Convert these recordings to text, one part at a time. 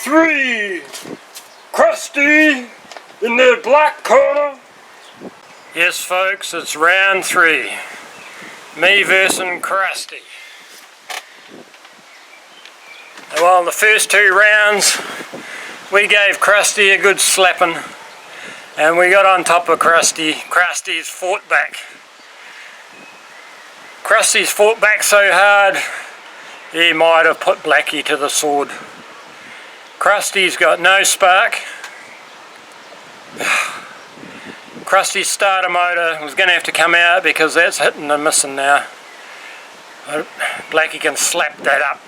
3. Crusty in the black corner. Yes folks, it's round 3. Me versus Crusty. Well, in the first 2 rounds we gave Crusty a good slapping and we got on top of Crusty. Krusty's fought back. Krusty's fought back so hard he might have put Blackie to the sword. Krusty's got no spark. Krusty's starter motor was going to have to come out because that's hitting and missing now. Blackie can slap that up.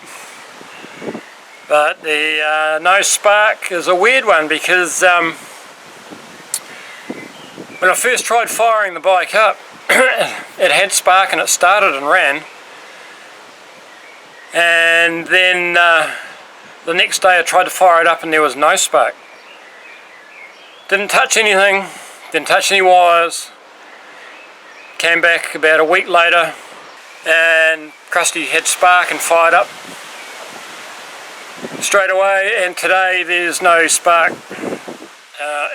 But the no spark is a weird one because when I first tried firing the bike up, it had spark and it started and ran. And then the next day I tried to fire it up and there was no spark. Didn't touch anything, didn't touch any wires. Came back about a week later and Crusty had spark and fired up straight away, and today there's no spark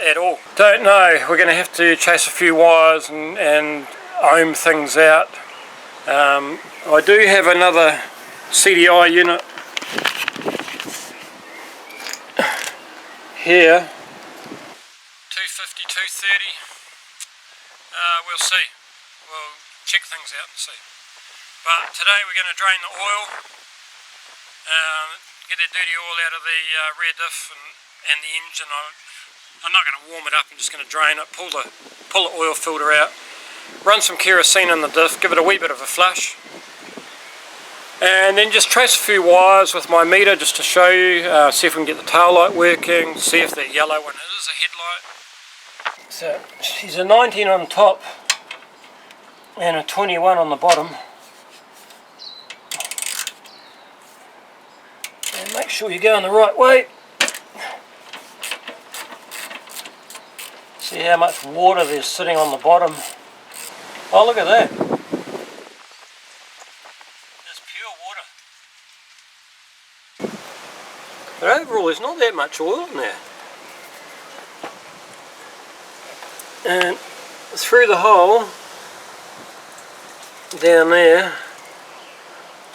at all. Don't know, we're going to have to chase a few wires and ohm things out. I do have another CDI unit here. 250, 230. We'll see. We'll check things out and see. But today we're going to drain the oil, get that dirty oil out of the rear diff and the engine. I'm not going to warm it up, I'm just going to drain it, pull the oil filter out, run some kerosene in the diff, give it a wee bit of a flush, and then just trace a few wires with my meter just to show you, see if we can get the tail light working, see if that yellow one is a headlight. So she's a 19 on top and a 21 on the bottom. And make sure you're going the right way. See how much water there's sitting on the bottom. Oh, look at that. That's pure water. But overall there's not that much oil in there. And through the hole down there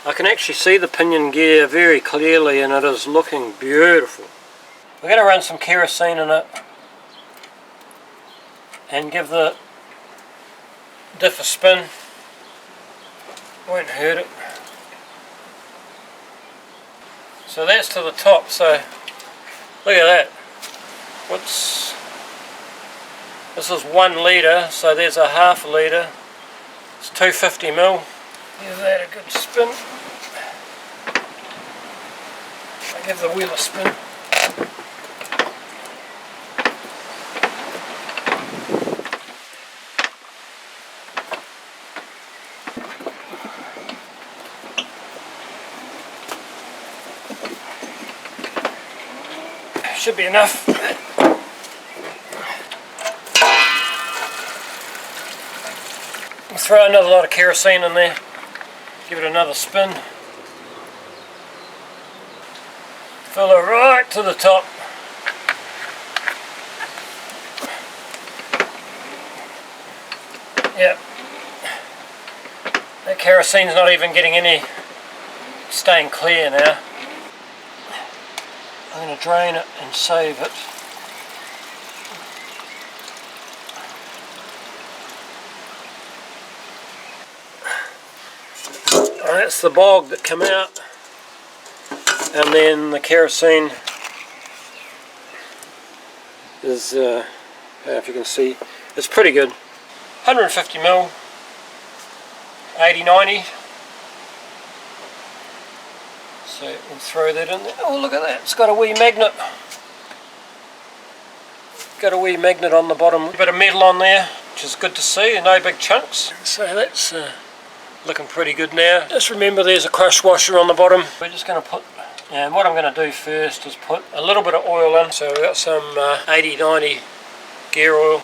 I can actually see the pinion gear very clearly and it is looking beautiful. We're going to run some kerosene in it and give the diff a spin. Won't hurt it. So that's to the top, so look at that. This is 1 litre, so there's a half a litre. It's 250 ml. Give that a good spin. I give the wheel a spin. Should be enough. We'll throw another lot of kerosene in there. Give it another spin. Fill it right to the top. Yep. That kerosene's not even getting any, staying clear now. I'm going to drain it and save it. That's the bog that came out, and then the kerosene is, if you can see, it's pretty good. 150 ml, 80-90. So we'll throw that in there. Oh, look at that, it's got a wee magnet. Got a wee magnet on the bottom. A bit of metal on there, which is good to see, no big chunks. So that's looking pretty good now. Just remember there's a crush washer on the bottom. We're just going to put, and what I'm going to do first is put a little bit of oil in. So we've got some 80-90 gear oil.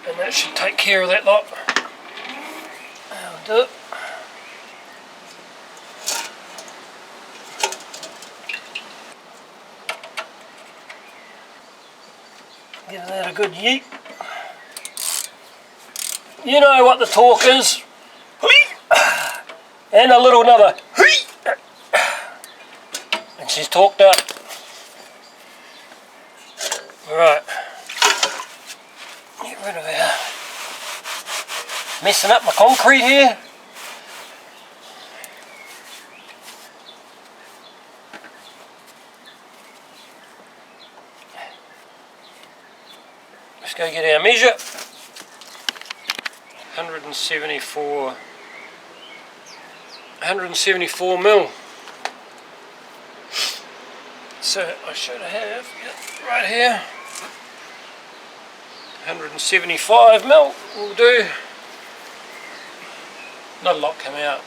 And that should take care of that lot. That'll do it. Give that a good yeet. You know what the talk is. And a little another. And she's talked up. Right. Get rid of her. Messing up my concrete here. Let's go get our measure. 174 mil. So I should have right here 175 mil will do. Not a lot come out.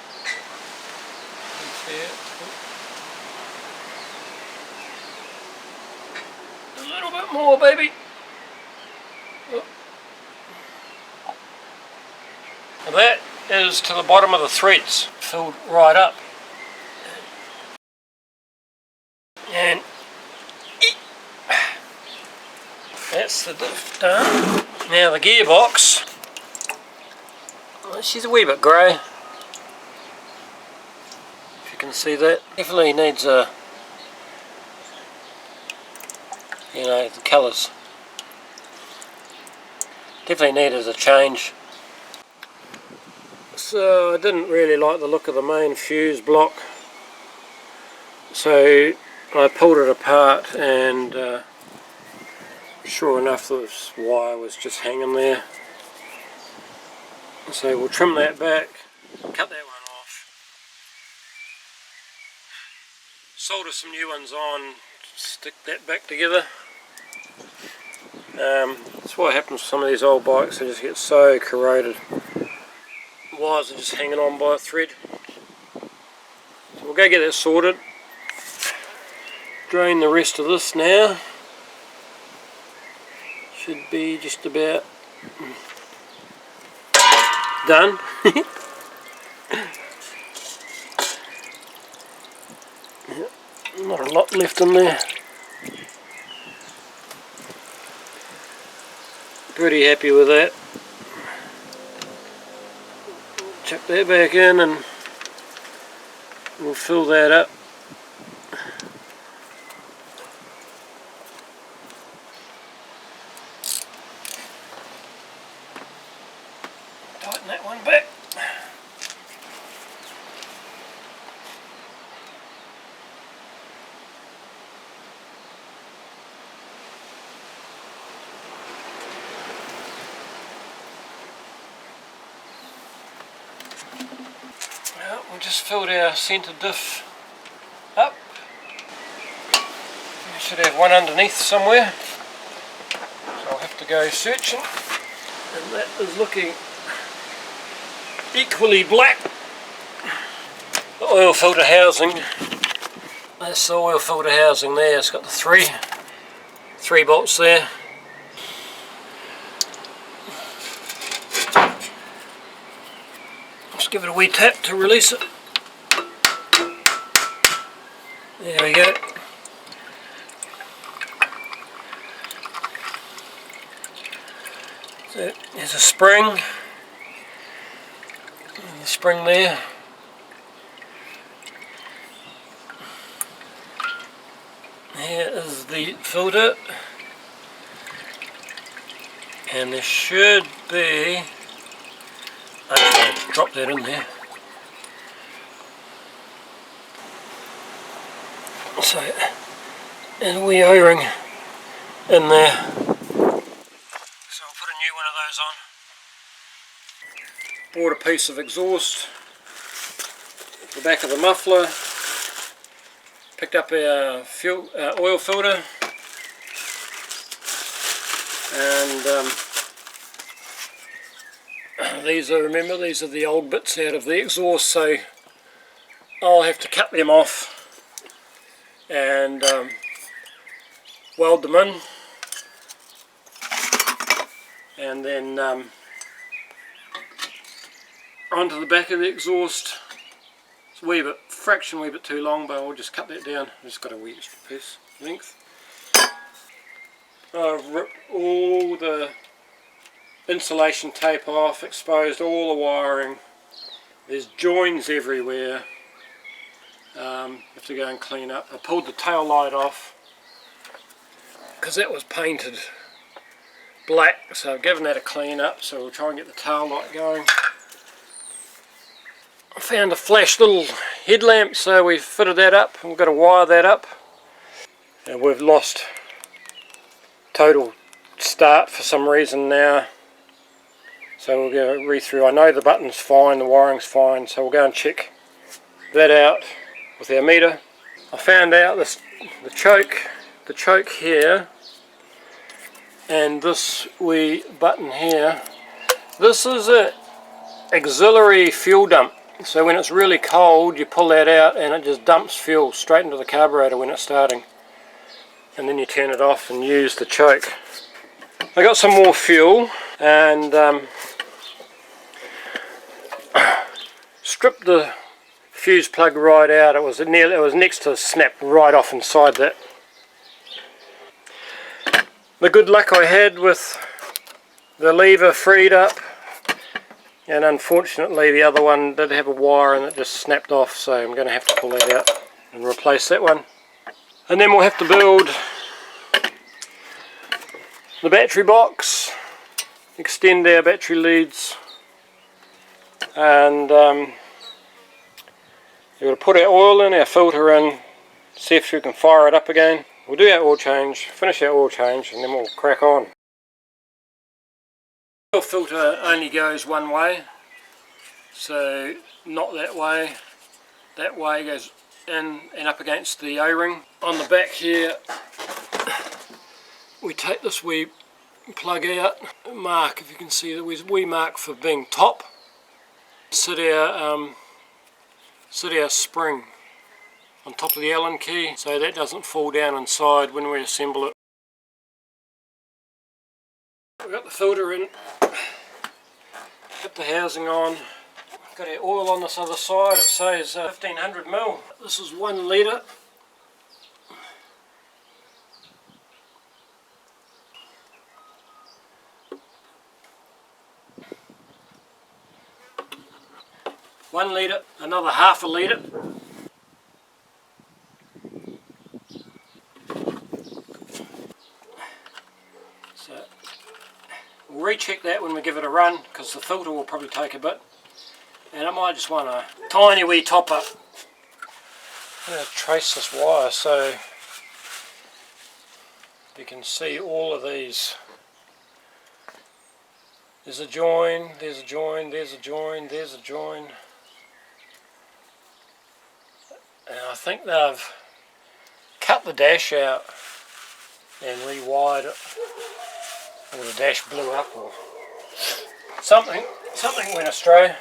A little bit more, baby. And that is to the bottom of the threads, filled right up. And that's the diff done. Now the gearbox, she's a wee bit grey. If you can see that, definitely needs a, you know, the colours. Definitely needed a change. So I didn't really like the look of the main fuse block, so I pulled it apart, and sure enough this wire was just hanging there. So we'll trim that back, cut that one off, solder some new ones on, stick that back together. That's what happens with some of these old bikes, they just get so corroded. Wires are just hanging on by a thread. So we'll go get that sorted. Drain the rest of this now. Should be just about done. Not a lot left in there. Pretty happy with that. Chuck that back in and we'll fill that up. Tighten that one back. Well, we just filled our centre diff up. We should have one underneath somewhere, so I'll have to go searching. And that is looking equally black. The oil filter housing, that's the oil filter housing there. It's got the three bolts there. Just give it a wee tap to release it. There we go. So there's a spring. And the spring there. Here is the filter. And there should be, I'll drop that in there. So, and a wee O-ring in there. So I'll put a new one of those on. Bought a piece of exhaust, the back of the muffler, picked up our oil filter, and these are, remember, these are the old bits out of the exhaust, so I'll have to cut them off and weld them in, and then onto the back of the exhaust. It's a wee bit, fraction wee bit too long, but I'll just cut that down. I've just got a wee extra piece length. I've ripped all the insulation tape off, exposed all the wiring. There's joins everywhere. Have to go and clean up. I pulled the tail light off because that was painted black, so I've given that a clean up, so we'll try and get the tail light going. I found a flash little headlamp, so we fitted that up and we've got to wire that up. And we've lost total start for some reason now, so we'll go read through. I know the button's fine, the wiring's fine, so we'll go and check that out with our meter. I found out the choke here and this wee button here, this is an auxiliary fuel dump. So when it's really cold you pull that out and it just dumps fuel straight into the carburetor when it's starting, and then you turn it off and use the choke. I got some more fuel and stripped the fuse plug right out. It was next to snap right off inside that. The good luck I had with the lever freed up, and unfortunately the other one did have a wire and it just snapped off, so I'm going to have to pull that out and replace that one. And then we'll have to build the battery box, extend our battery leads, and we've got to put our oil in, our filter in, see if we can fire it up again. We'll do our oil change, finish our oil change, and then we'll crack on. The oil filter only goes one way, so not that way. That way goes in and up against the O-ring. On the back here we take this wee plug out, mark, if you can see that we mark for being top, sit our spring on top of the Allen key so that doesn't fall down inside when we assemble it. We've got the filter in, got the housing on, got our oil on this other side. It says 1500 ml. This is 1 litre. Another half a litre. So we'll recheck that when we give it a run, because the filter will probably take a bit, and I might just want a tiny wee top up. I'm going to trace this wire so you can see all of these. There's a join, there's a join, there's a join, there's a join. And I think they've cut the dash out and rewired it, or the dash blew up, or something went astray.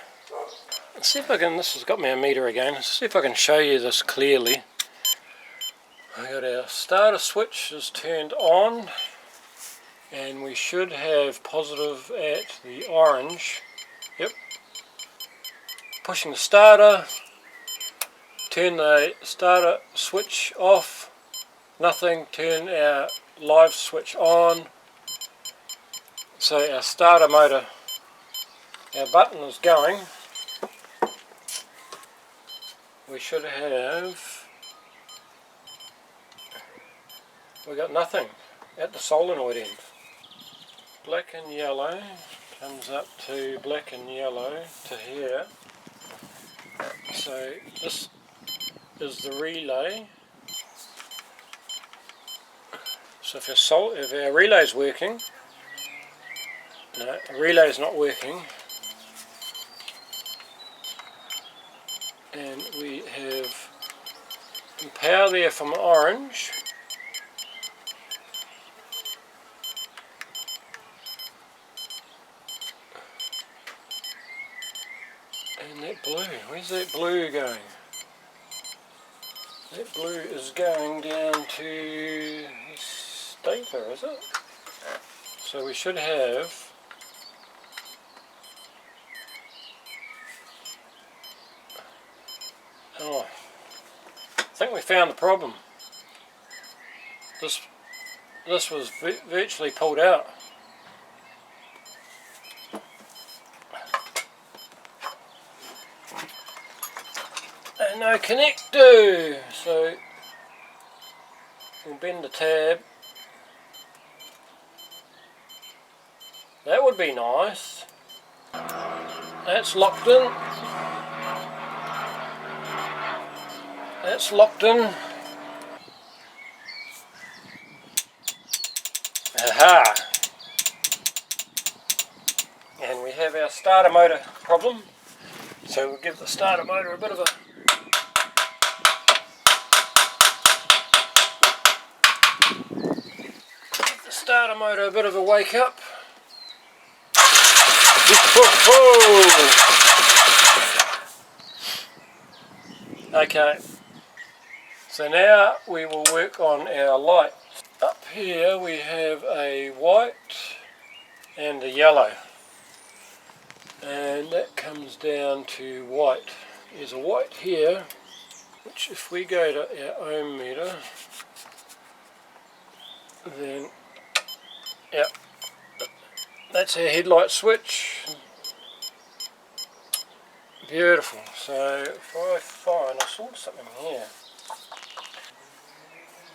Let's see if I can, this has got me a meter again, let's see if I can show you this clearly. I got our starter switch is turned on, and we should have positive at the orange. Yep. Pushing the starter, turn the starter switch off, nothing, turn our live switch on. So our starter motor, our button is going. We should have, we got nothing at the solenoid end. Black and yellow comes up to black and yellow to here. So this is the relay. So if our relay's working, no, the relay's not working, and we have power there from orange. And that blue, where's that blue going? That blue is going down to the stator, is it? So we should have I think we found the problem. This this was virtually pulled out. And no connector, so we'll bend the tab. That would be nice. That's locked in. That's locked in. Aha! And we have our starter motor problem. So we'll give the starter motor a bit of a wake up. Okay, so now we will work on our light. Up here we have a white and a yellow, and that comes down to white. There's a white here, which if we go to our ohm meter, then yep, that's our headlight switch. Beautiful. So if I find, I saw something here.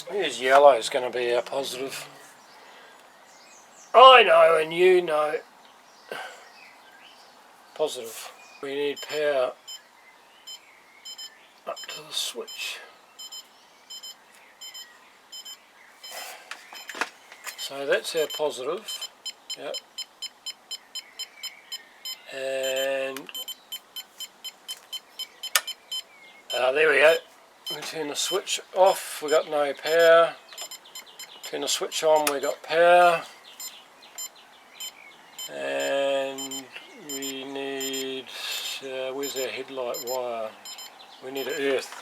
Here's yellow is going to be our positive. I know and you know. Positive. We need power up to the switch. So that's our positive. Yep. And there we go. We turn the switch off, we got no power. Turn the switch on, we got power. And we need, where's our headlight wire? We need to earth.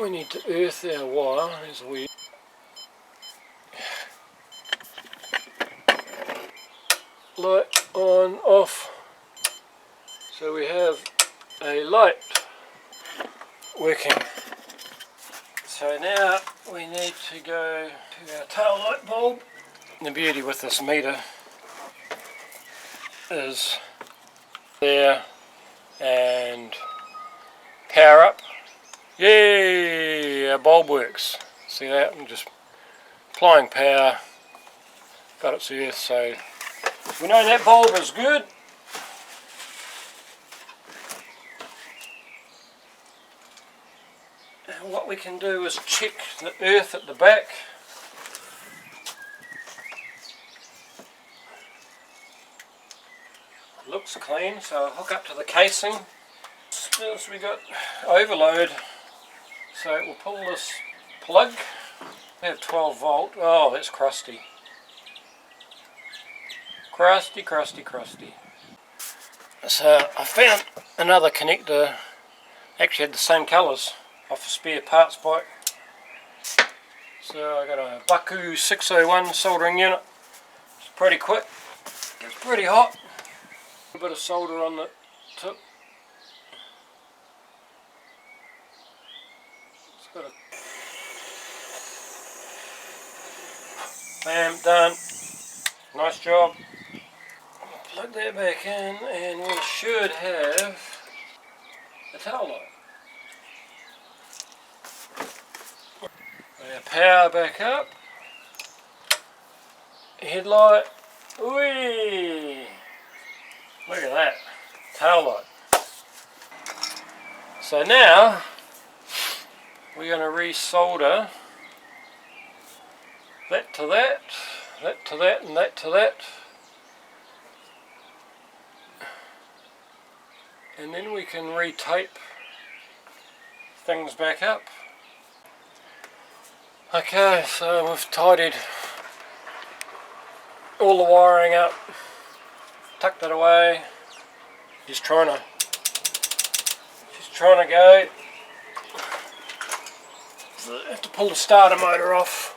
We need to earth our wire. There's a wee light on, off. So we have a light working. So now we need to go to our tail light bulb. The beauty with this meter is there and power up. Yay! Our bulb works. See that? I'm just applying power. Got its earth, so we know that bulb is good. And what we can do is check the earth at the back. Looks clean, so I'll hook up to the casing. As we got overload, so we'll pull this plug. We have 12 volt. Oh, that's crusty. Crusty, crusty, crusty. So I found another connector, actually had the same colours off a spare parts bike. So I got a Baku 601 soldering unit. It's pretty quick, gets pretty hot. A bit of solder on the tip. It's got a bam, done. Nice job. Plug that back in and we should have a tail light. Our power back up. Headlight. Whee! Look at that. Tail light. So now we're going to re-solder that to that, that to that, and that to that. And then we can re-tape things back up. Okay, so we've tidied all the wiring up, tucked it away. She's trying to go. So I have to pull the starter motor off.